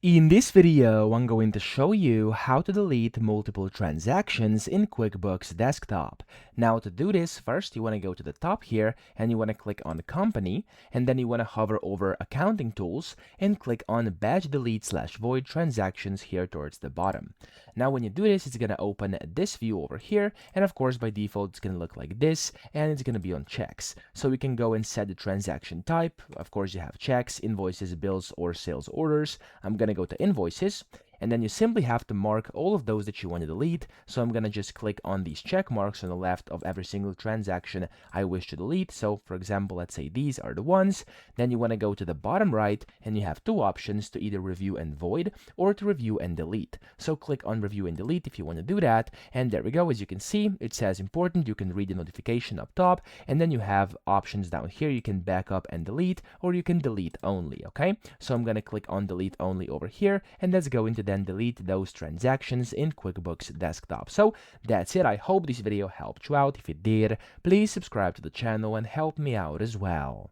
In this video, I'm going to show you how to delete multiple transactions in QuickBooks Desktop. Now to do this, first you want to go to the top here and you want to click on Company, and then you want to hover over Accounting Tools and click on Batch Delete/Void Transactions here towards the bottom. Now when you do this, it's going to open this view over here, and of course by default it's going to look like this, and it's going to be on checks. So we can go and set the transaction type. Of course you have checks, invoices, bills, or sales orders. I'm going to go to invoices, and then you simply have to mark all of those that you want to delete. So I'm going to just click on these check marks on the left of every single transaction I wish to delete. So for example, let's say these are the ones. Then you want to go to the bottom right and you have two options to either review and void or to review and delete. So click on review and delete if you want to do that, and there we go. As you can see, it says important. You can read the notification up top, and then you have options down here. You can back up and delete, or you can delete only. Okay, so I'm going to click on delete only over here, and let's go into then delete those transactions in QuickBooks Desktop. So that's it. I hope this video helped you out. If it did, please subscribe to the channel and help me out as well.